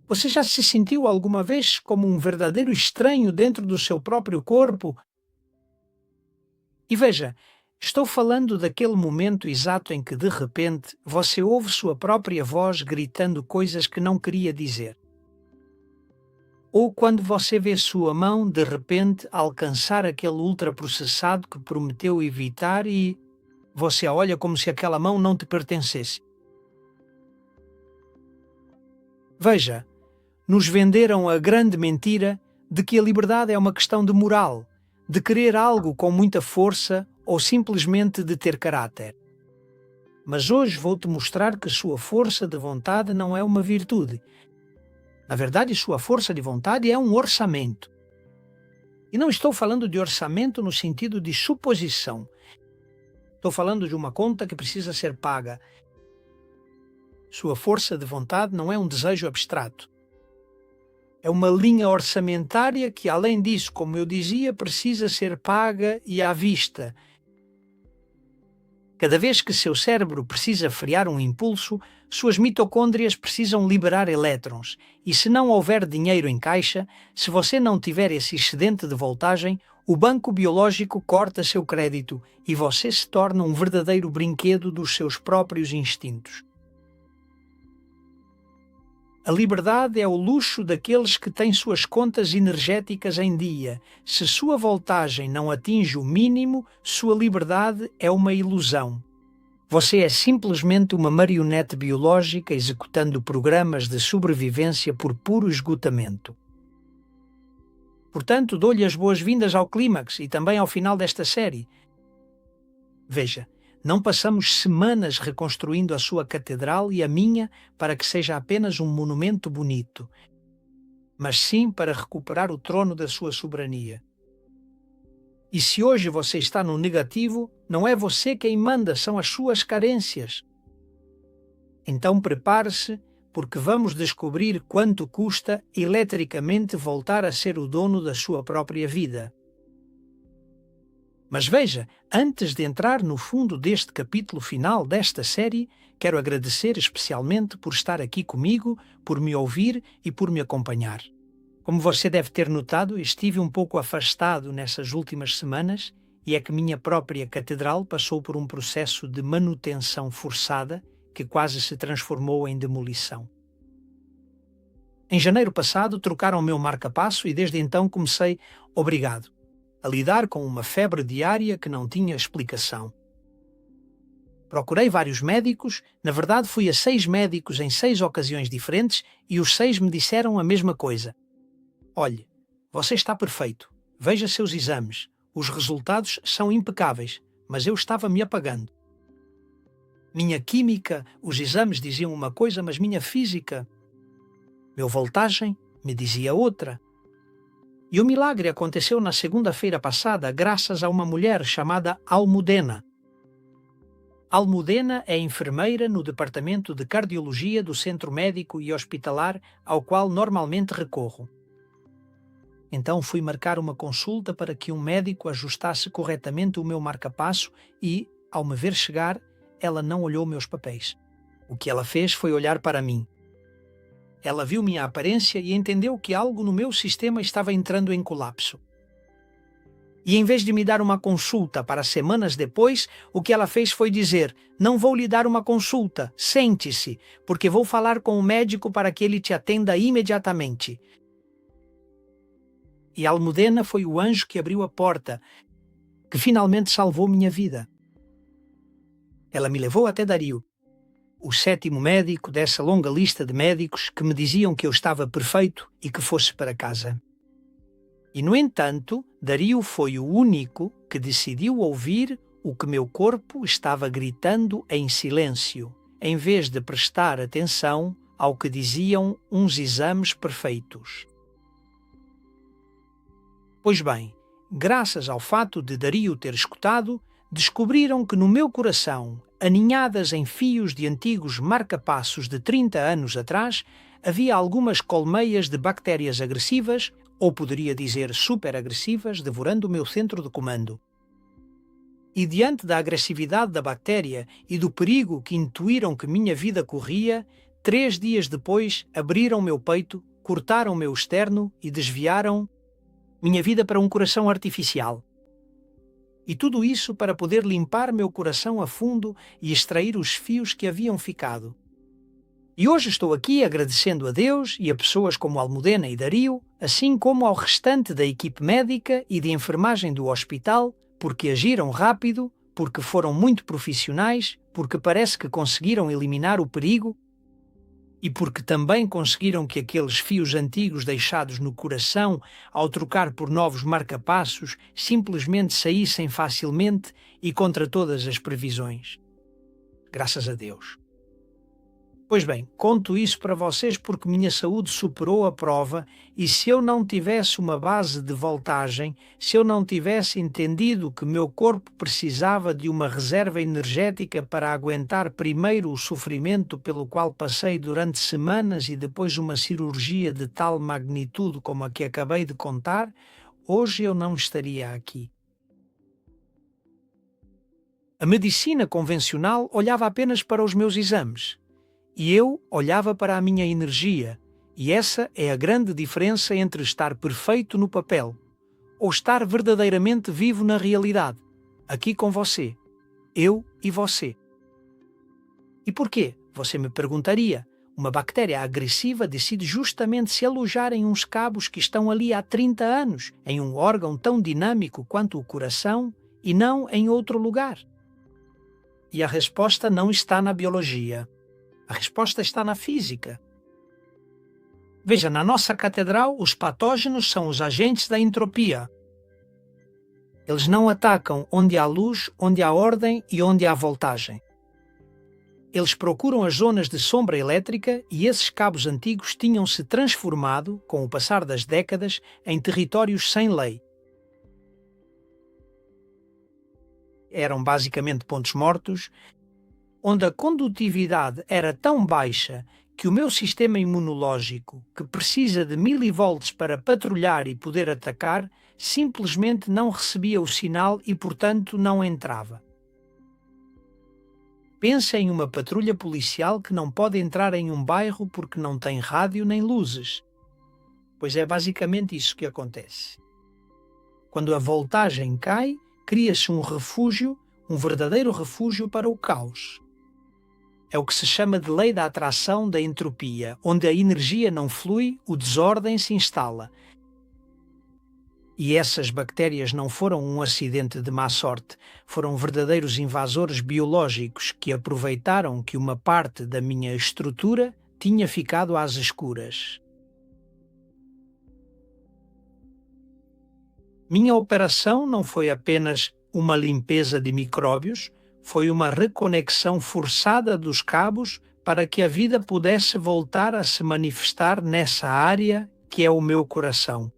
Você já se sentiu alguma vez como um verdadeiro estranho dentro do seu próprio corpo? E veja, estou falando daquele momento exato em que, de repente, você ouve sua própria voz gritando coisas que não queria dizer. Ou quando você vê sua mão, de repente, alcançar aquele ultraprocessado que prometeu evitar e você a olha como se aquela mão não te pertencesse. Veja, nos venderam a grande mentira de que a liberdade é uma questão de moral, de querer algo com muita força ou simplesmente de ter caráter. Mas hoje vou-te mostrar que sua força de vontade não é uma virtude. Na verdade, sua força de vontade é um orçamento. E não estou falando de orçamento no sentido de suposição. Estou falando de uma conta que precisa ser paga. Sua força de vontade não é um desejo abstrato. É uma linha orçamentária que, além disso, como eu dizia, precisa ser paga e à vista. Cada vez que seu cérebro precisa frear um impulso, suas mitocôndrias precisam liberar elétrons. E se não houver dinheiro em caixa, se você não tiver esse excedente de voltagem, o banco biológico corta seu crédito e você se torna um verdadeiro brinquedo dos seus próprios instintos. A liberdade é o luxo daqueles que têm suas contas energéticas em dia. Se sua voltagem não atinge o mínimo, sua liberdade é uma ilusão. Você é simplesmente uma marionete biológica executando programas de sobrevivência por puro esgotamento. Portanto, dou-lhe as boas-vindas ao clímax e também ao final desta série. Veja, não passamos semanas reconstruindo a sua catedral e a minha para que seja apenas um monumento bonito, mas sim para recuperar o trono da sua soberania. E se hoje você está no negativo, não é você quem manda, são as suas carências. Então prepare-se, porque vamos descobrir quanto custa eletricamente voltar a ser o dono da sua própria vida. Mas veja, antes de entrar no fundo deste capítulo final desta série, quero agradecer especialmente por estar aqui comigo, por me ouvir e por me acompanhar. Como você deve ter notado, estive um pouco afastado nessas últimas semanas e é que minha própria catedral passou por um processo de manutenção forçada que quase se transformou em demolição. Em janeiro passado trocaram o meu marca-passo e desde então comecei, obrigado, a lidar com uma febre diária que não tinha explicação. Procurei vários médicos, na verdade fui a 6 médicos em 6 ocasiões diferentes e os 6 me disseram a mesma coisa. Olhe, você está perfeito, veja seus exames, os resultados são impecáveis, mas eu estava me apagando. Minha química, os exames diziam uma coisa, mas minha física, meu voltagem, me dizia outra. E o milagre aconteceu na segunda-feira passada, graças a uma mulher chamada Almudena. Almudena é enfermeira no departamento de cardiologia do centro médico e hospitalar ao qual normalmente recorro. Então fui marcar uma consulta para que um médico ajustasse corretamente o meu marca-passo e, ao me ver chegar, ela não olhou meus papéis. O que ela fez foi olhar para mim. Ela viu minha aparência e entendeu que algo no meu sistema estava entrando em colapso. E em vez de me dar uma consulta para semanas depois, o que ela fez foi dizer: não vou lhe dar uma consulta, sente-se, porque vou falar com o médico para que ele te atenda imediatamente. E Almudena foi o anjo que abriu a porta, que finalmente salvou minha vida. Ela me levou até Dario, o 7º médico dessa longa lista de médicos que me diziam que eu estava perfeito e que fosse para casa. E, no entanto, Dario foi o único que decidiu ouvir o que meu corpo estava gritando em silêncio, em vez de prestar atenção ao que diziam uns exames perfeitos. Pois bem, graças ao fato de Dario ter escutado, descobriram que no meu coração, aninhadas em fios de antigos marca-passos de 30 anos atrás, havia algumas colmeias de bactérias agressivas, ou poderia dizer super-agressivas, devorando o meu centro de comando. E diante da agressividade da bactéria e do perigo que intuíram que minha vida corria, 3 dias depois, abriram meu peito, cortaram meu externo e desviaram minha vida para um coração artificial. E tudo isso para poder limpar meu coração a fundo e extrair os fios que haviam ficado. E hoje estou aqui agradecendo a Deus e a pessoas como Almudena e Dario, assim como ao restante da equipe médica e de enfermagem do hospital, porque agiram rápido, porque foram muito profissionais, porque parece que conseguiram eliminar o perigo e porque também conseguiram que aqueles fios antigos deixados no coração, ao trocar por novos marcapassos, simplesmente saíssem facilmente e contra todas as previsões. Graças a Deus. Pois bem, conto isso para vocês porque minha saúde superou a prova e se eu não tivesse uma base de voltagem, se eu não tivesse entendido que meu corpo precisava de uma reserva energética para aguentar primeiro o sofrimento pelo qual passei durante semanas e depois uma cirurgia de tal magnitude como a que acabei de contar, hoje eu não estaria aqui. A medicina convencional olhava apenas para os meus exames. E eu olhava para a minha energia, e essa é a grande diferença entre estar perfeito no papel ou estar verdadeiramente vivo na realidade, aqui com você, eu e você. E porquê? Você me perguntaria. Uma bactéria agressiva decide justamente se alojar em uns cabos que estão ali há 30 anos, em um órgão tão dinâmico quanto o coração, e não em outro lugar. E a resposta não está na biologia. A resposta está na física. Veja, na nossa catedral, os patógenos são os agentes da entropia. Eles não atacam onde há luz, onde há ordem e onde há voltagem. Eles procuram as zonas de sombra elétrica e esses cabos antigos tinham-se transformado, com o passar das décadas, em territórios sem lei. Eram basicamente pontos mortos, onde a condutividade era tão baixa que o meu sistema imunológico, que precisa de milivolts para patrulhar e poder atacar, simplesmente não recebia o sinal e, portanto, não entrava. Pensa em uma patrulha policial que não pode entrar em um bairro porque não tem rádio nem luzes. Pois é basicamente isso que acontece. Quando a voltagem cai, cria-se um refúgio, um verdadeiro refúgio para o caos. É o que se chama de lei da atração da entropia, onde a energia não flui, o desordem se instala. E essas bactérias não foram um acidente de má sorte, foram verdadeiros invasores biológicos que aproveitaram que uma parte da minha estrutura tinha ficado às escuras. Minha operação não foi apenas uma limpeza de micróbios, foi uma reconexão forçada dos cabos para que a vida pudesse voltar a se manifestar nessa área que é o meu coração.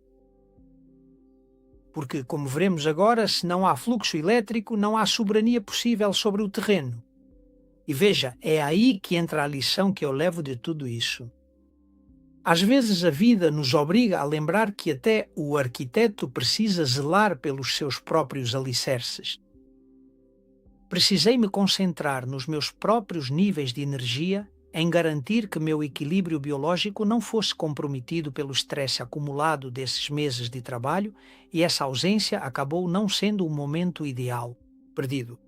Porque, como veremos agora, se não há fluxo elétrico, não há soberania possível sobre o terreno. E veja, é aí que entra a lição que eu levo de tudo isso. Às vezes a vida nos obriga a lembrar que até o arquiteto precisa zelar pelos seus próprios alicerces. Precisei me concentrar nos meus próprios níveis de energia, em garantir que meu equilíbrio biológico não fosse comprometido pelo estresse acumulado desses meses de trabalho e essa ausência acabou não sendo o momento ideal, perdido.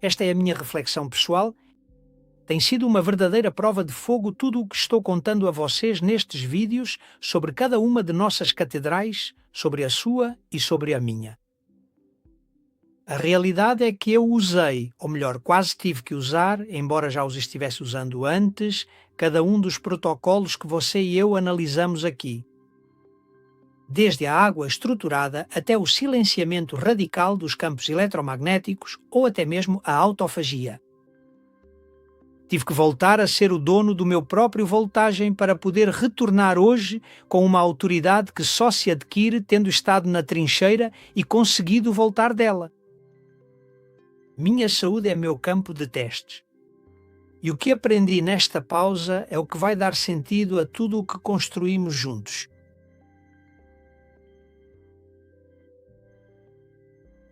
Esta é a minha reflexão pessoal. Tem sido uma verdadeira prova de fogo tudo o que estou contando a vocês nestes vídeos sobre cada uma de nossas catedrais, sobre a sua e sobre a minha. A realidade é que eu usei, ou melhor, quase tive que usar, embora já os estivesse usando antes, cada um dos protocolos que você e eu analisamos aqui. Desde a água estruturada até o silenciamento radical dos campos eletromagnéticos ou até mesmo a autofagia. Tive que voltar a ser o dono do meu próprio voltagem para poder retornar hoje com uma autoridade que só se adquire tendo estado na trincheira e conseguido voltar dela. Minha saúde é meu campo de testes. E o que aprendi nesta pausa é o que vai dar sentido a tudo o que construímos juntos.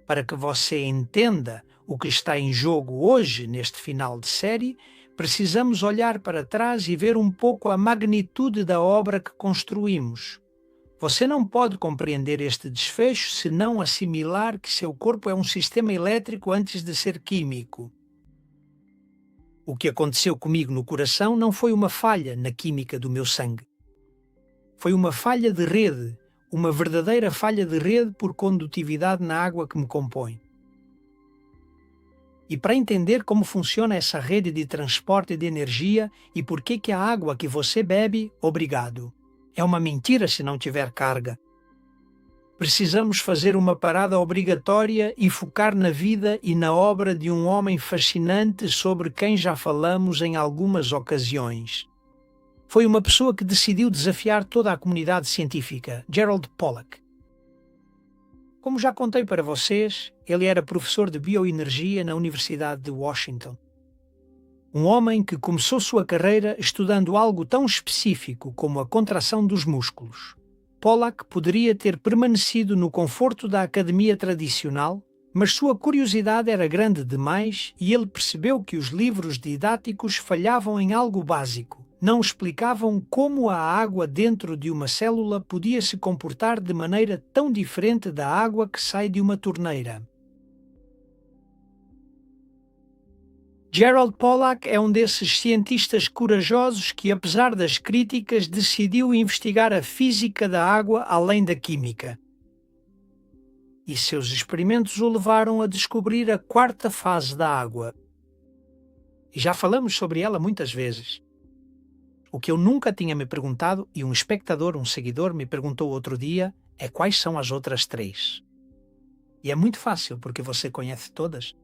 Para que você entenda o que está em jogo hoje neste final de série, precisamos olhar para trás e ver um pouco a magnitude da obra que construímos. Você não pode compreender este desfecho se não assimilar que seu corpo é um sistema elétrico antes de ser químico. O que aconteceu comigo no coração não foi uma falha na química do meu sangue. Foi uma falha de rede, uma verdadeira falha de rede por condutividade na água que me compõe. E para entender como funciona essa rede de transporte de energia e por que a água que você bebe, obrigado, é uma mentira se não tiver carga. Precisamos fazer uma parada obrigatória e focar na vida e na obra de um homem fascinante sobre quem já falamos em algumas ocasiões. Foi uma pessoa que decidiu desafiar toda a comunidade científica, Gerald Pollack. Como já contei para vocês, ele era professor de bioenergia na Universidade de Washington. Um homem que começou sua carreira estudando algo tão específico como a contração dos músculos. Pollack poderia ter permanecido no conforto da academia tradicional, mas sua curiosidade era grande demais e ele percebeu que os livros didáticos falhavam em algo básico. Não explicavam como a água dentro de uma célula podia se comportar de maneira tão diferente da água que sai de uma torneira. Gerald Pollack é um desses cientistas corajosos que, apesar das críticas, decidiu investigar a física da água além da química. E seus experimentos o levaram a descobrir a quarta fase da água. E já falamos sobre ela muitas vezes. O que eu nunca tinha me perguntado, e um espectador, um seguidor, me perguntou outro dia, é quais são as outras três. E é muito fácil, porque você conhece todas.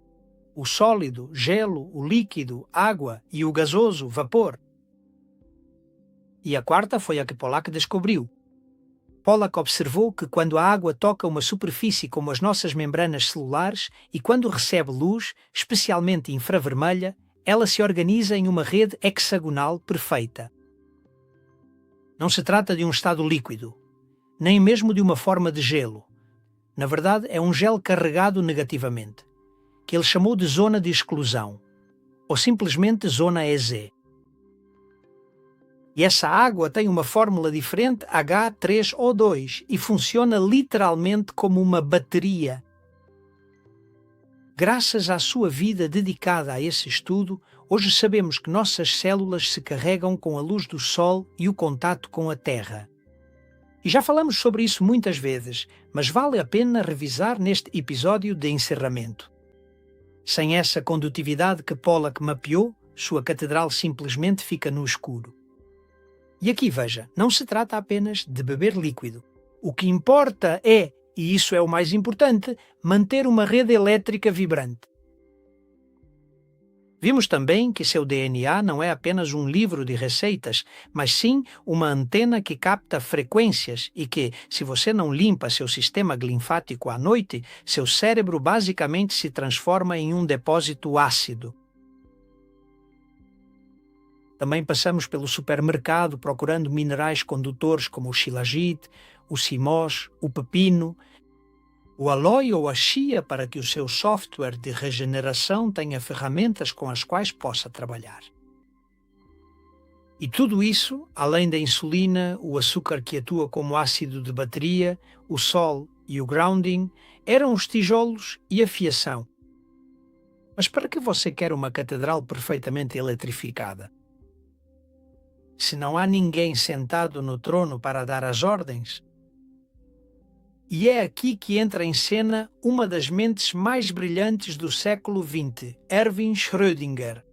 O sólido, gelo, o líquido, água e o gasoso, vapor. E a quarta foi a que Pollack descobriu. Pollack observou que quando a água toca uma superfície como as nossas membranas celulares e quando recebe luz, especialmente infravermelha, ela se organiza em uma rede hexagonal perfeita. Não se trata de um estado líquido, nem mesmo de uma forma de gelo. Na verdade, é um gel carregado negativamente, que ele chamou de zona de exclusão, ou simplesmente zona EZ. E essa água tem uma fórmula diferente, H3O2, e funciona literalmente como uma bateria. Graças à sua vida dedicada a esse estudo, hoje sabemos que nossas células se carregam com a luz do Sol e o contato com a Terra. E já falamos sobre isso muitas vezes, mas vale a pena revisar neste episódio de encerramento. Sem essa condutividade que Pollack mapeou, sua catedral simplesmente fica no escuro. E aqui veja, não se trata apenas de beber líquido. O que importa é, e isso é o mais importante, manter uma rede elétrica vibrante. Vimos também que seu DNA não é apenas um livro de receitas, mas sim uma antena que capta frequências e que, se você não limpa seu sistema linfático à noite, seu cérebro basicamente se transforma em um depósito ácido. Também passamos pelo supermercado procurando minerais condutores como o shilajit, o simós, o pepino, o aloe ou a chia para que o seu software de regeneração tenha ferramentas com as quais possa trabalhar. E tudo isso, além da insulina, o açúcar que atua como ácido de bateria, o sol e o grounding, eram os tijolos e a fiação. Mas para que você quer uma catedral perfeitamente eletrificada? Se não há ninguém sentado no trono para dar as ordens? E é aqui que entra em cena uma das mentes mais brilhantes do século XX, Erwin Schrödinger.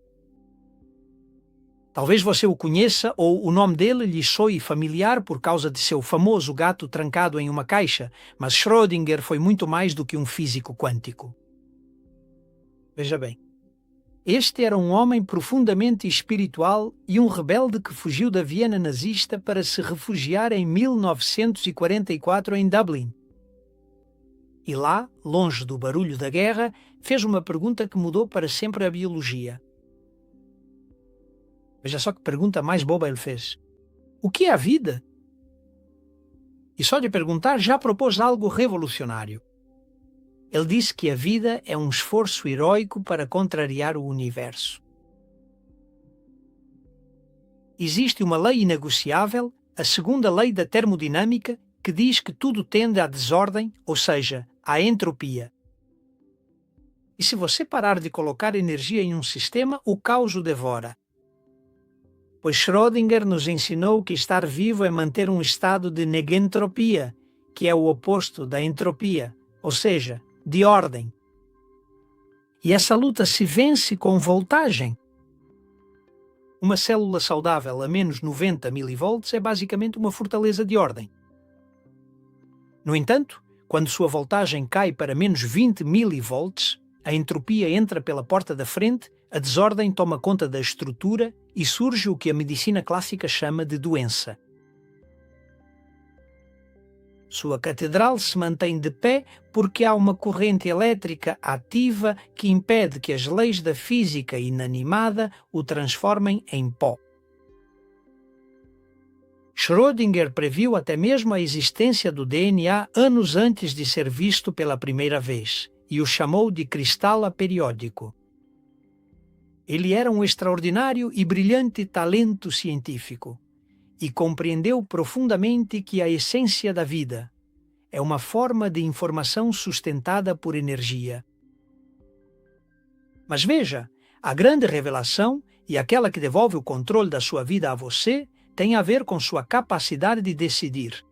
Talvez você o conheça ou o nome dele lhe soe familiar por causa de seu famoso gato trancado em uma caixa, mas Schrödinger foi muito mais do que um físico quântico. Veja bem, este era um homem profundamente espiritual e um rebelde que fugiu da Viena nazista para se refugiar em 1944 em Dublin. E lá, longe do barulho da guerra, fez uma pergunta que mudou para sempre a biologia. Veja só que pergunta mais boba ele fez. O que é a vida? E só de perguntar já propôs algo revolucionário. Ele disse que a vida é um esforço heróico para contrariar o universo. Existe uma lei inegociável, a segunda lei da termodinâmica, que diz que tudo tende à desordem, ou seja, à entropia. E se você parar de colocar energia em um sistema, o caos o devora. Pois Schrödinger nos ensinou que estar vivo é manter um estado de negentropia, que é o oposto da entropia, ou seja, de ordem. E essa luta se vence com voltagem. Uma célula saudável a menos 90 milivolts é basicamente uma fortaleza de ordem. No entanto, quando sua voltagem cai para menos 20 milivolts, a entropia entra pela porta da frente, a desordem toma conta da estrutura e surge o que a medicina clássica chama de doença. Sua catedral se mantém de pé porque há uma corrente elétrica ativa que impede que as leis da física inanimada o transformem em pó. Schrödinger previu até mesmo a existência do DNA anos antes de ser visto pela primeira vez e o chamou de cristal aperiódico. Ele era um extraordinário e brilhante talento científico e compreendeu profundamente que a essência da vida é uma forma de informação sustentada por energia. Mas veja, a grande revelação e aquela que devolve o controle da sua vida a você tem a ver com sua capacidade de decidir.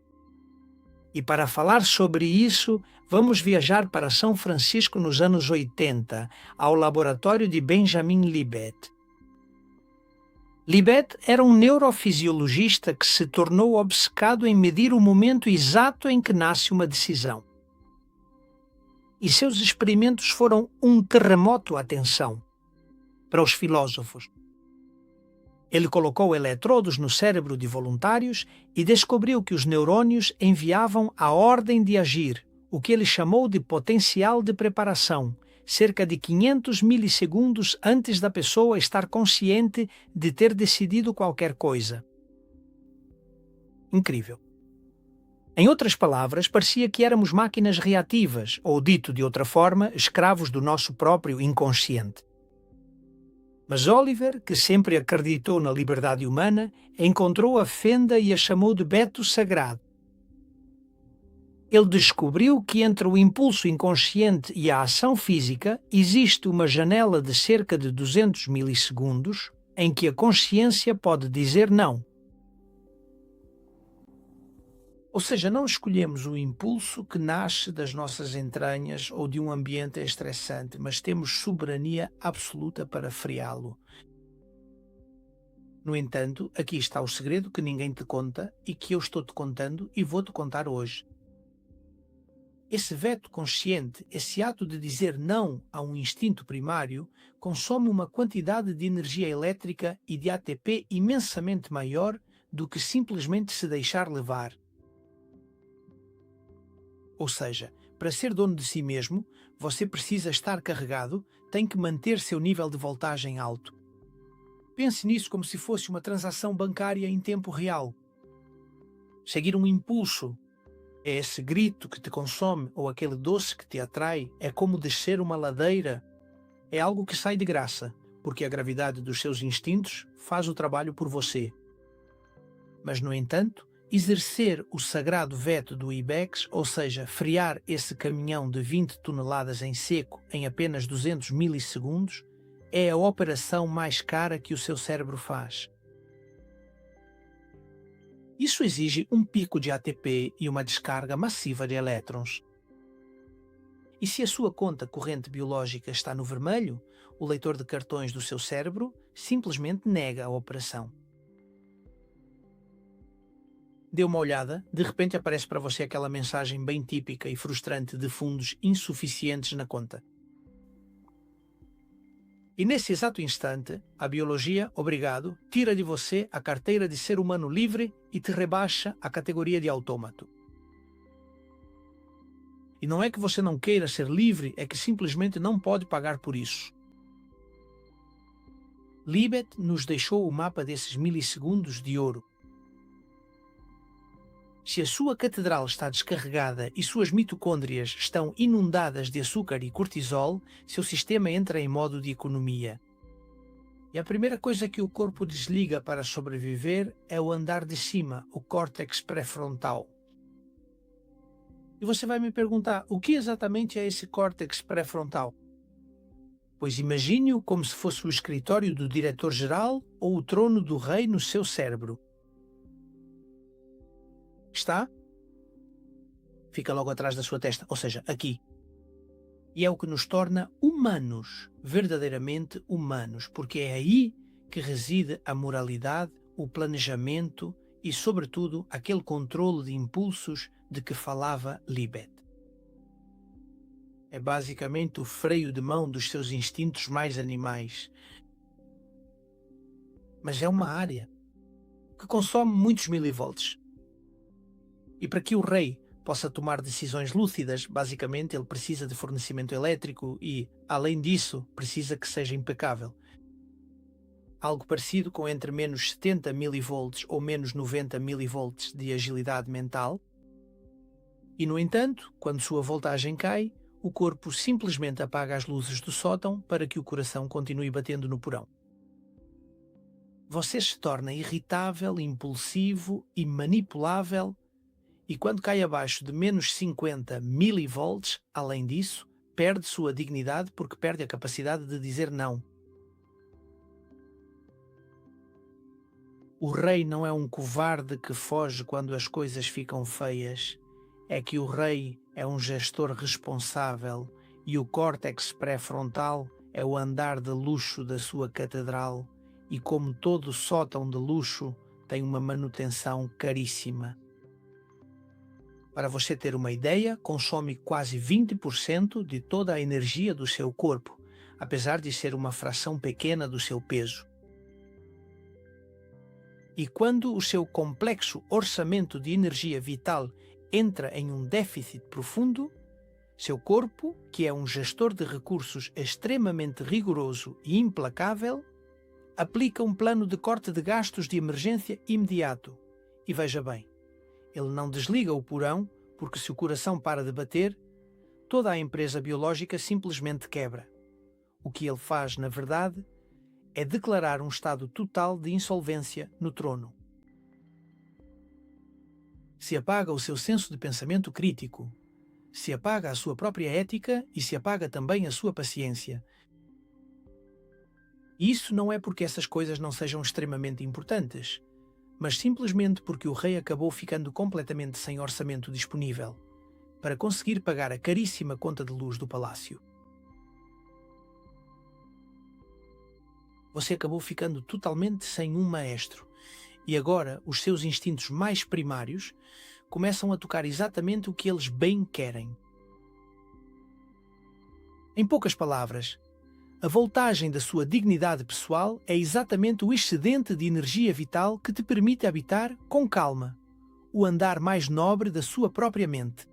E para falar sobre isso, vamos viajar para São Francisco nos anos 80, ao laboratório de Benjamin Libet. Libet era um neurofisiologista que se tornou obcecado em medir o momento exato em que nasce uma decisão. E seus experimentos foram um terremoto, atenção, para os filósofos. Ele colocou eletrodos no cérebro de voluntários e descobriu que os neurônios enviavam a ordem de agir, o que ele chamou de potencial de preparação, cerca de 500 milissegundos antes da pessoa estar consciente de ter decidido qualquer coisa. Incrível. Em outras palavras, parecia que éramos máquinas reativas, ou dito de outra forma, escravos do nosso próprio inconsciente. Mas Oliver, que sempre acreditou na liberdade humana, encontrou a fenda e a chamou de Beto Sagrado. Ele descobriu que entre o impulso inconsciente e a ação física existe uma janela de cerca de 200 milissegundos em que a consciência pode dizer não. Ou seja, não escolhemos o impulso que nasce das nossas entranhas ou de um ambiente estressante, mas temos soberania absoluta para freá-lo. No entanto, aqui está o segredo que ninguém te conta e que eu estou-te contando e vou-te contar hoje. Esse veto consciente, esse ato de dizer não a um instinto primário, consome uma quantidade de energia elétrica e de ATP imensamente maior do que simplesmente se deixar levar. Ou seja, para ser dono de si mesmo, você precisa estar carregado, tem que manter seu nível de voltagem alto. Pense nisso como se fosse uma transação bancária em tempo real. Seguir um impulso é esse grito que te consome ou aquele doce que te atrai, é como descer uma ladeira. É algo que sai de graça, porque a gravidade dos seus instintos faz o trabalho por você. Mas, no entanto, exercer o sagrado veto do IBEX, ou seja, frear esse caminhão de 20 toneladas em seco em apenas 200 milissegundos, é a operação mais cara que o seu cérebro faz. Isso exige um pico de ATP e uma descarga massiva de elétrons. E se a sua conta corrente biológica está no vermelho, o leitor de cartões do seu cérebro simplesmente nega a operação. Dê uma olhada, de repente aparece para você aquela mensagem bem típica e frustrante de fundos insuficientes na conta. E nesse exato instante, a biologia, obrigado, tira de você a carteira de ser humano livre e te rebaixa à categoria de autômato. E não é que você não queira ser livre, é que simplesmente não pode pagar por isso. Libet nos deixou o mapa desses milissegundos de ouro. Se a sua catedral está descarregada e suas mitocôndrias estão inundadas de açúcar e cortisol, seu sistema entra em modo de economia. E a primeira coisa que o corpo desliga para sobreviver é o andar de cima, o córtex pré-frontal. E você vai me perguntar, o que exatamente é esse córtex pré-frontal? Pois imagine-o como se fosse o escritório do diretor-geral ou o trono do rei no seu cérebro. Está? Fica logo atrás da sua testa, ou seja, aqui. E é o que nos torna humanos, verdadeiramente humanos, porque é aí que reside a moralidade, o planejamento e, sobretudo, aquele controle de impulsos de que falava Libet. É basicamente o freio de mão dos seus instintos mais animais. Mas é uma área que consome muitos milivolts. E para que o rei possa tomar decisões lúcidas, basicamente ele precisa de fornecimento elétrico e, além disso, precisa que seja impecável. Algo parecido com entre menos 70 milivolts ou menos 90 milivolts de agilidade mental. E, no entanto, quando sua voltagem cai, o corpo simplesmente apaga as luzes do sótão para que o coração continue batendo no porão. Você se torna irritável, impulsivo e manipulável, e quando cai abaixo de menos 50 milivolts, além disso, perde sua dignidade porque perde a capacidade de dizer não. O rei não é um covarde que foge quando as coisas ficam feias. É que o rei é um gestor responsável e o córtex pré-frontal é o andar de luxo da sua catedral e, como todo sótão de luxo, tem uma manutenção caríssima. Para você ter uma ideia, consome quase 20% de toda a energia do seu corpo, apesar de ser uma fração pequena do seu peso. E quando o seu complexo orçamento de energia vital entra em um déficit profundo, seu corpo, que é um gestor de recursos extremamente rigoroso e implacável, aplica um plano de corte de gastos de emergência imediato. E veja bem, ele não desliga o porão, porque se o coração para de bater, toda a empresa biológica simplesmente quebra. O que ele faz, na verdade, é declarar um estado total de insolvência no trono. Se apaga o seu senso de pensamento crítico, se apaga a sua própria ética e se apaga também a sua paciência. E isso não é porque essas coisas não sejam extremamente importantes, mas simplesmente porque o rei acabou ficando completamente sem orçamento disponível para conseguir pagar a caríssima conta de luz do palácio. Você acabou ficando totalmente sem um maestro e agora os seus instintos mais primários começam a tocar exatamente o que eles bem querem. Em poucas palavras, a voltagem da sua dignidade pessoal é exatamente o excedente de energia vital que te permite habitar com calma o andar mais nobre da sua própria mente.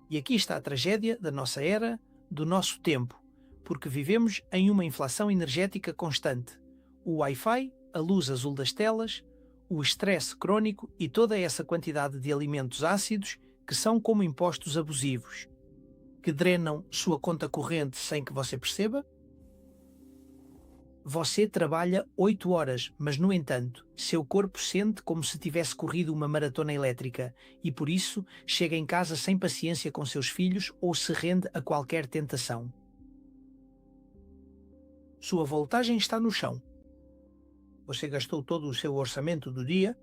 E aqui está a tragédia da nossa era, do nosso tempo, porque vivemos em uma inflação energética constante. O Wi-Fi, a luz azul das telas, o estresse crónico e toda essa quantidade de alimentos ácidos que são como impostos abusivos, que drenam sua conta corrente sem que você perceba. Você trabalha 8 horas, mas, no entanto, seu corpo sente como se tivesse corrido uma maratona elétrica e, por isso, chega em casa sem paciência com seus filhos ou se rende a qualquer tentação. Sua voltagem está no chão. Você gastou todo o seu orçamento do dia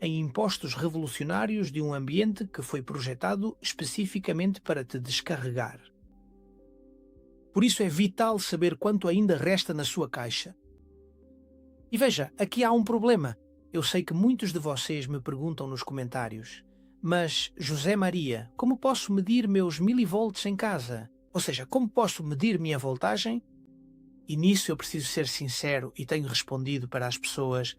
em impostos revolucionários de um ambiente que foi projetado especificamente para te descarregar. Por isso é vital saber quanto ainda resta na sua caixa. E veja, aqui há um problema. Eu sei que muitos de vocês me perguntam nos comentários, mas, José Maria, como posso medir meus milivolts em casa? Ou seja, como posso medir minha voltagem? E nisso eu preciso ser sincero e tenho respondido para as pessoas.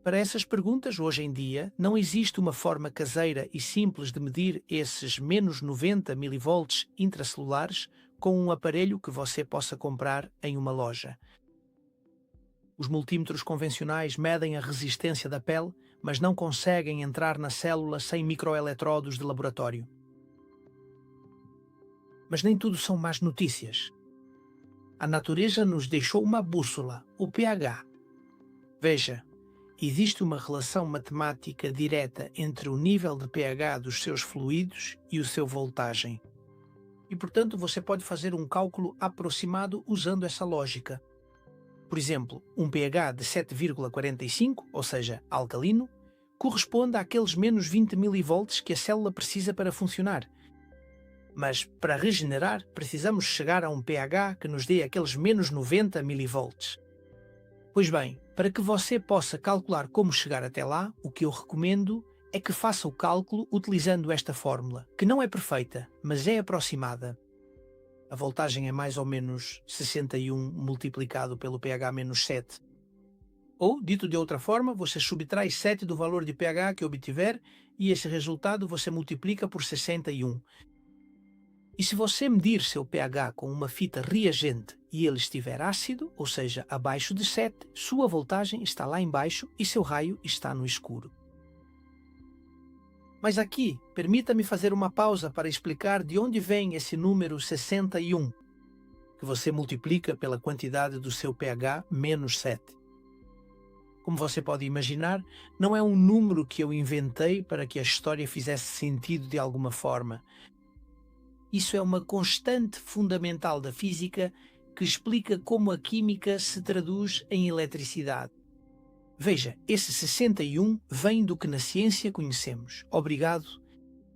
Para essas perguntas, hoje em dia, não existe uma forma caseira e simples de medir esses menos 90 milivolts intracelulares com um aparelho que você possa comprar em uma loja. Os multímetros convencionais medem a resistência da pele, mas não conseguem entrar na célula sem microeletrodos de laboratório. Mas nem tudo são más notícias. A natureza nos deixou uma bússola, o pH. Veja, existe uma relação matemática direta entre o nível de pH dos seus fluidos e o seu voltagem. E, portanto, você pode fazer um cálculo aproximado usando essa lógica. Por exemplo, um pH de 7,45, ou seja, alcalino, corresponde àqueles menos 20 milivolts que a célula precisa para funcionar. Mas, para regenerar, precisamos chegar a um pH que nos dê aqueles menos 90 milivolts. Pois bem, para que você possa calcular como chegar até lá, o que eu recomendo é que faça o cálculo utilizando esta fórmula, que não é perfeita, mas é aproximada. A voltagem é mais ou menos 61 multiplicado pelo pH menos 7. Ou, dito de outra forma, você subtrai 7 do valor de pH que obtiver e esse resultado você multiplica por 61. E se você medir seu pH com uma fita reagente e ele estiver ácido, ou seja, abaixo de 7, sua voltagem está lá embaixo e seu raio está no escuro. Mas aqui, permita-me fazer uma pausa para explicar de onde vem esse número 61, que você multiplica pela quantidade do seu pH menos 7. Como você pode imaginar, não é um número que eu inventei para que a história fizesse sentido de alguma forma. Isso é uma constante fundamental da física que explica como a química se traduz em eletricidade. Veja, esse 61 vem do que na ciência conhecemos, obrigado,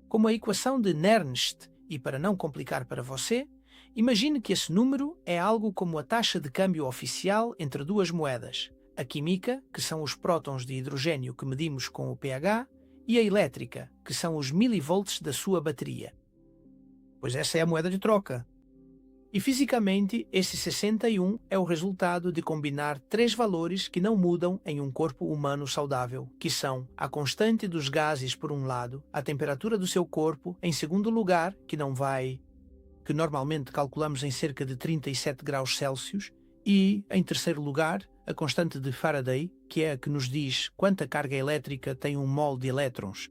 como a equação de Nernst, e para não complicar para você, imagine que esse número é algo como a taxa de câmbio oficial entre duas moedas, a química, que são os prótons de hidrogênio que medimos com o pH, e a elétrica, que são os milivolts da sua bateria. Pois essa é a moeda de troca. E fisicamente, esse 61 é o resultado de combinar três valores que não mudam em um corpo humano saudável, que são a constante dos gases por um lado, a temperatura do seu corpo, em segundo lugar, que normalmente calculamos em cerca de 37 graus Celsius, e, em terceiro lugar, a constante de Faraday, que é a que nos diz quanta carga elétrica tem um mol de elétrons.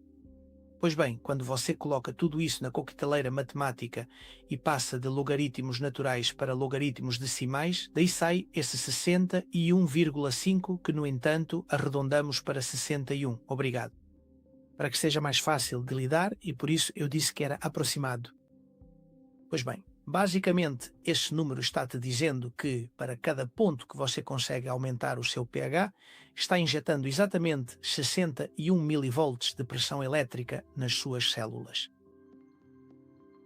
Pois bem, quando você coloca tudo isso na coqueteleira matemática e passa de logaritmos naturais para logaritmos decimais, daí sai esse 61,5 que, no entanto, arredondamos para 61. Obrigado. Para que seja mais fácil de lidar e por isso eu disse que era aproximado. Pois bem, basicamente este número está-te dizendo que para cada ponto que você consegue aumentar o seu pH, está injetando exatamente 61 milivolts de pressão elétrica nas suas células.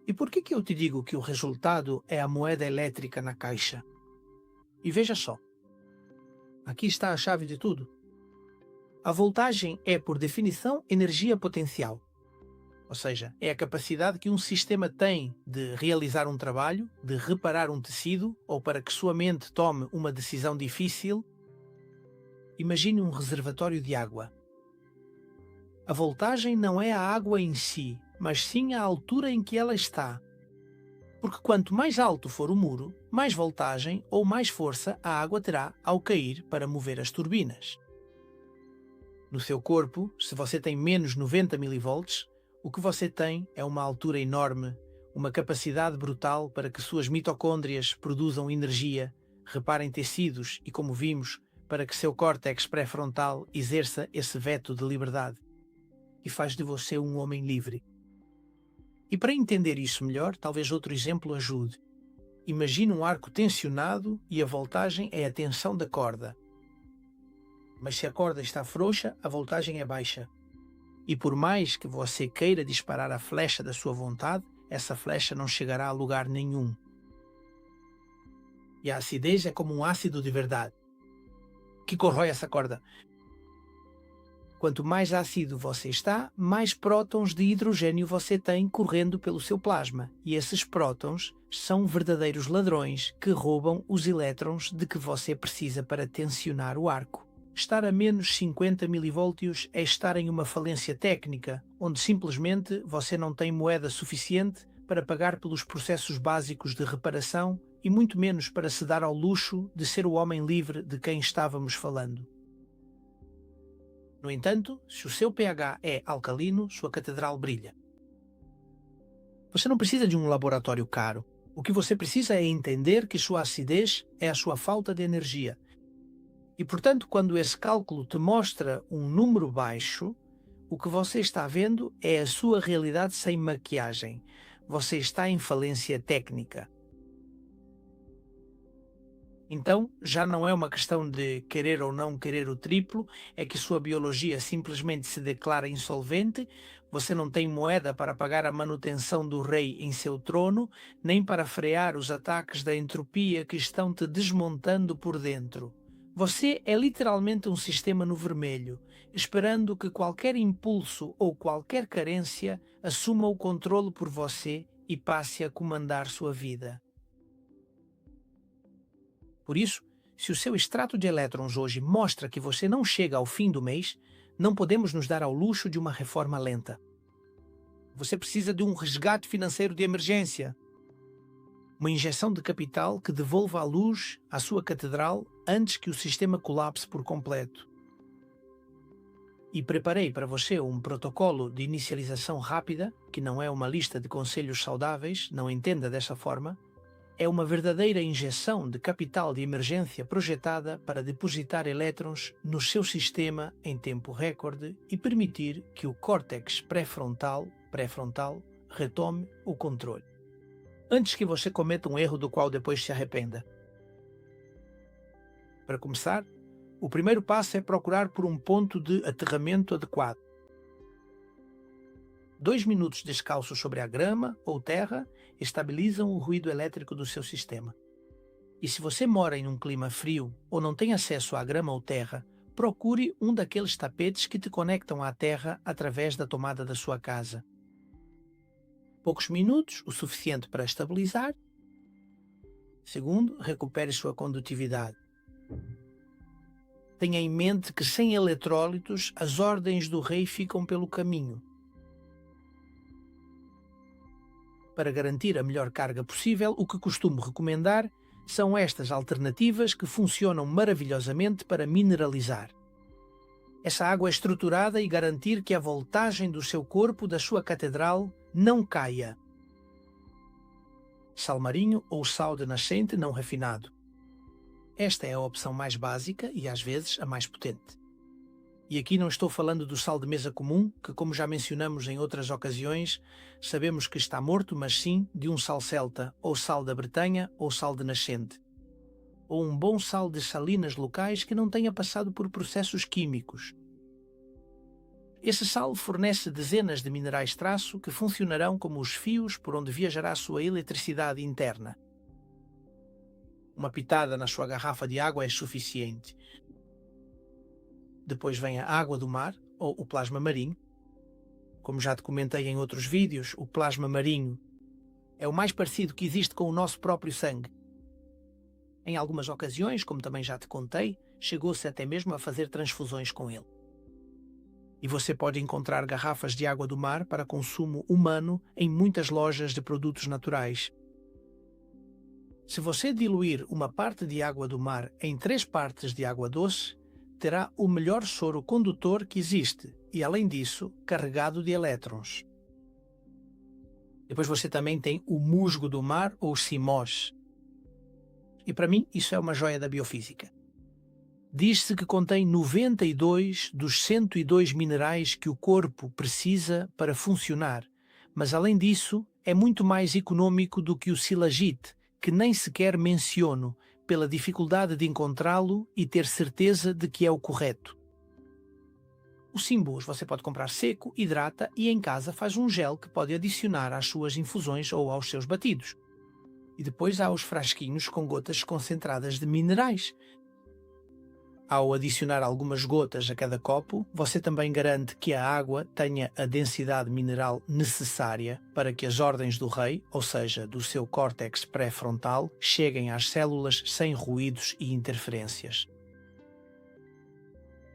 E por que eu te digo que o resultado é a moeda elétrica na caixa? E veja só, aqui está a chave de tudo. A voltagem é, por definição, energia potencial. Ou seja, é a capacidade que um sistema tem de realizar um trabalho, de reparar um tecido ou para que sua mente tome uma decisão difícil. Imagine um reservatório de água. A voltagem não é a água em si, mas sim a altura em que ela está. Porque quanto mais alto for o muro, mais voltagem ou mais força a água terá ao cair para mover as turbinas. No seu corpo, se você tem menos 90 milivolts, o que você tem é uma altura enorme, uma capacidade brutal para que suas mitocôndrias produzam energia, reparem tecidos e, como vimos, para que seu córtex pré-frontal exerça esse veto de liberdade e faz de você um homem livre. E para entender isso melhor, talvez outro exemplo ajude. Imagine um arco tensionado e a voltagem é a tensão da corda. Mas se a corda está frouxa, a voltagem é baixa. E por mais que você queira disparar a flecha da sua vontade, essa flecha não chegará a lugar nenhum. E a acidez é como um ácido de verdade, que corrói essa corda. Quanto mais ácido você está, mais prótons de hidrogênio você tem correndo pelo seu plasma. E esses prótons são verdadeiros ladrões que roubam os elétrons de que você precisa para tensionar o arco. Estar a menos 50 milivoltios é estar em uma falência técnica, onde simplesmente você não tem moeda suficiente para pagar pelos processos básicos de reparação e muito menos para se dar ao luxo de ser o homem livre de quem estávamos falando. No entanto, se o seu pH é alcalino, sua catedral brilha. Você não precisa de um laboratório caro. O que você precisa é entender que sua acidez é a sua falta de energia. E, portanto, quando esse cálculo te mostra um número baixo, o que você está vendo é a sua realidade sem maquiagem. Você está em falência técnica. Então, já não é uma questão de querer ou não querer o triplo, é que sua biologia simplesmente se declara insolvente, você não tem moeda para pagar a manutenção do rei em seu trono, nem para frear os ataques da entropia que estão te desmontando por dentro. Você é literalmente um sistema no vermelho, esperando que qualquer impulso ou qualquer carência assuma o controle por você e passe a comandar sua vida. Por isso, se o seu extrato de elétrons hoje mostra que você não chega ao fim do mês, não podemos nos dar ao luxo de uma reforma lenta. Você precisa de um resgate financeiro de emergência. Uma injeção de capital que devolva a luz à sua catedral antes que o sistema colapse por completo. E preparei para você um protocolo de inicialização rápida, que não é uma lista de conselhos saudáveis, não entenda dessa forma. É uma verdadeira injeção de capital de emergência projetada para depositar elétrons no seu sistema em tempo recorde e permitir que o córtex pré-frontal retome o controle, antes que você cometa um erro do qual depois se arrependa. Para começar, o primeiro passo é procurar por um ponto de aterramento adequado. 2 minutos descalço sobre a grama ou terra estabilizam o ruído elétrico do seu sistema. E se você mora em um clima frio ou não tem acesso à grama ou terra, procure um daqueles tapetes que te conectam à terra através da tomada da sua casa. Poucos minutos, o suficiente para estabilizar. Segundo, recupere sua condutividade. Tenha em mente que sem eletrólitos as ordens do rei ficam pelo caminho. Para garantir a melhor carga possível, o que costumo recomendar são estas alternativas que funcionam maravilhosamente para mineralizar. Essa água é estruturada e garantir que a voltagem do seu corpo, da sua catedral, não caia. Sal marinho ou sal de nascente não refinado. Esta é a opção mais básica e às vezes a mais potente. E aqui não estou falando do sal de mesa comum, que, como já mencionamos em outras ocasiões, sabemos que está morto, mas sim de um sal celta, ou sal da Bretanha, ou sal de nascente. Ou um bom sal de salinas locais que não tenha passado por processos químicos. Esse sal fornece dezenas de minerais traço que funcionarão como os fios por onde viajará a sua eletricidade interna. Uma pitada na sua garrafa de água é suficiente. Depois vem a água do mar, ou o plasma marinho. Como já te comentei em outros vídeos, o plasma marinho é o mais parecido que existe com o nosso próprio sangue. Em algumas ocasiões, como também já te contei, chegou-se até mesmo a fazer transfusões com ele. E você pode encontrar garrafas de água do mar para consumo humano em muitas lojas de produtos naturais. Se você diluir uma parte de água do mar em 3 partes de água doce, terá o melhor soro condutor que existe e, além disso, carregado de elétrons. Depois você também tem o musgo do mar ou CMOS. E para mim isso é uma joia da biofísica. Diz-se que contém 92 dos 102 minerais que o corpo precisa para funcionar, mas além disso é muito mais econômico do que o silagite, que nem sequer menciono, pela dificuldade de encontrá-lo e ter certeza de que é o correto. O Simbus você pode comprar seco, hidrata e em casa faz um gel que pode adicionar às suas infusões ou aos seus batidos. E depois há os frasquinhos com gotas concentradas de minerais. Ao adicionar algumas gotas a cada copo, você também garante que a água tenha a densidade mineral necessária para que as ordens do rei, ou seja, do seu córtex pré-frontal, cheguem às células sem ruídos e interferências.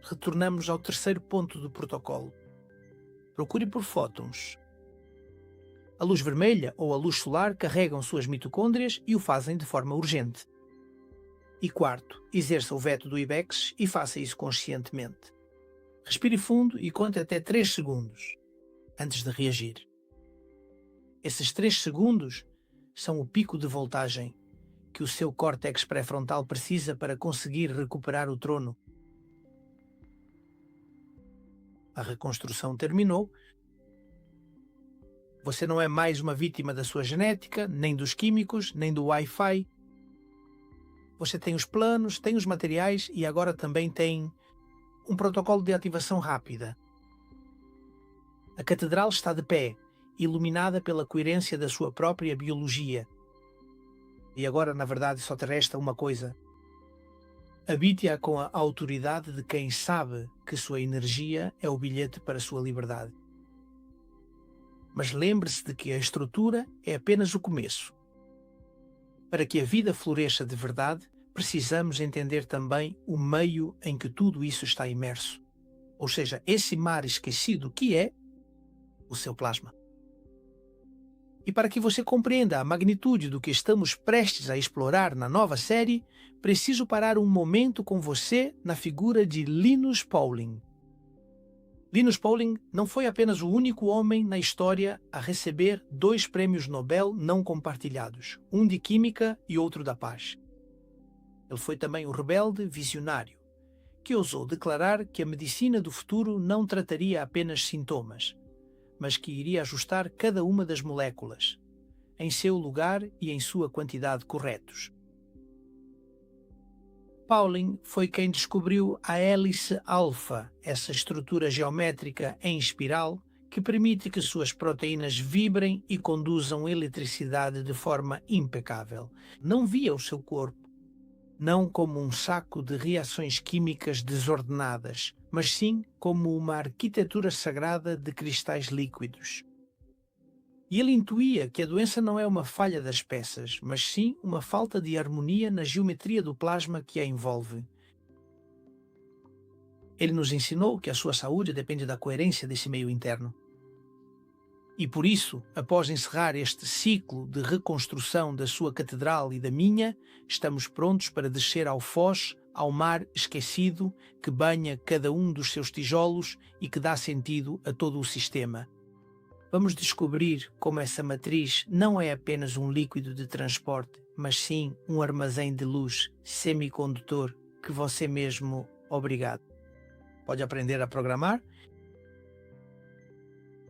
Retornamos ao terceiro ponto do protocolo. Procure por fótons. A luz vermelha ou a luz solar carregam suas mitocôndrias e o fazem de forma urgente. E quarto, exerça o veto do IBEX e faça isso conscientemente. Respire fundo e conte até 3 segundos antes de reagir. Esses 3 segundos são o pico de voltagem que o seu córtex pré-frontal precisa para conseguir recuperar o trono. A reconstrução terminou. Você não é mais uma vítima da sua genética, nem dos químicos, nem do Wi-Fi. Você tem os planos, tem os materiais e agora também tem um protocolo de ativação rápida. A catedral está de pé, iluminada pela coerência da sua própria biologia. E agora, na verdade, só te resta uma coisa. Habite-a com a autoridade de quem sabe que sua energia é o bilhete para a sua liberdade. Mas lembre-se de que a estrutura é apenas o começo. Para que a vida floresça de verdade, precisamos entender também o meio em que tudo isso está imerso. Ou seja, esse mar esquecido que é o seu plasma. E para que você compreenda a magnitude do que estamos prestes a explorar na nova série, preciso parar um momento com você na figura de Linus Pauling. Linus Pauling não foi apenas o único homem na história a receber 2 prêmios Nobel não compartilhados, um de Química e outro da Paz. Ele foi também um rebelde visionário, que ousou declarar que a medicina do futuro não trataria apenas sintomas, mas que iria ajustar cada uma das moléculas, em seu lugar e em sua quantidade corretos. Pauling foi quem descobriu a hélice alfa, essa estrutura geométrica em espiral que permite que suas proteínas vibrem e conduzam eletricidade de forma impecável. Não via o seu corpo, não como um saco de reações químicas desordenadas, mas sim como uma arquitetura sagrada de cristais líquidos. E ele intuía que a doença não é uma falha das peças, mas sim uma falta de harmonia na geometria do plasma que a envolve. Ele nos ensinou que a sua saúde depende da coerência desse meio interno. E por isso, após encerrar este ciclo de reconstrução da sua catedral e da minha, estamos prontos para descer ao foz, ao mar esquecido que banha cada um dos seus tijolos e que dá sentido a todo o sistema. Vamos descobrir como essa matriz não é apenas um líquido de transporte, mas sim um armazém de luz semicondutor que você mesmo obrigado. Pode aprender a programar?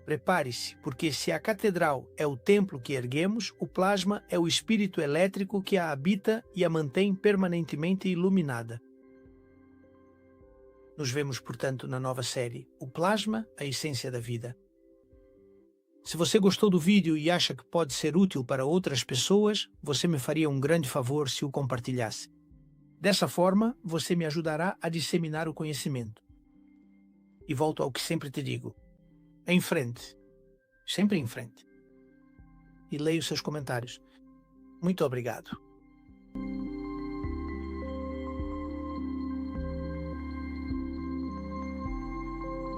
Prepare-se, porque se a catedral é o templo que erguemos, o plasma é o espírito elétrico que a habita e a mantém permanentemente iluminada. Nos vemos, portanto, na nova série, O Plasma, a Essência da Vida. Se você gostou do vídeo e acha que pode ser útil para outras pessoas, você me faria um grande favor se o compartilhasse. Dessa forma, você me ajudará a disseminar o conhecimento. E volto ao que sempre te digo. Em frente. Sempre em frente. E leio seus comentários. Muito obrigado.